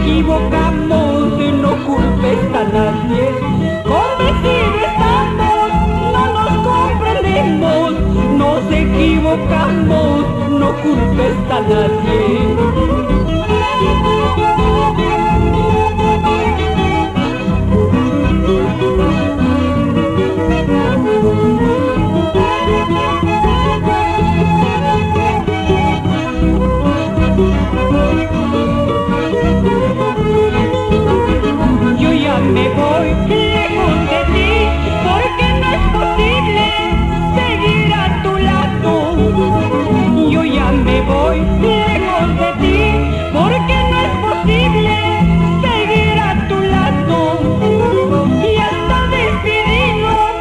equivocamos, no culpes a nadie. Convencidos estamos, no nos comprendemos. Nos equivocamos, no culpes a nadie. Me voy lejos de ti, porque no es posible seguir a tu lado. Yo ya me voy lejos de ti, porque no es posible seguir a tu lado. Y hasta despedirnos,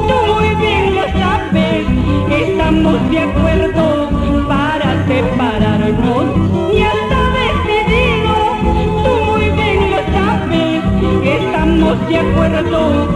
tú muy bien lo sabes, estamos de acuerdo para separarnos. Y hasta despedirnos, tú muy bien lo sabes, estamos de acuerdo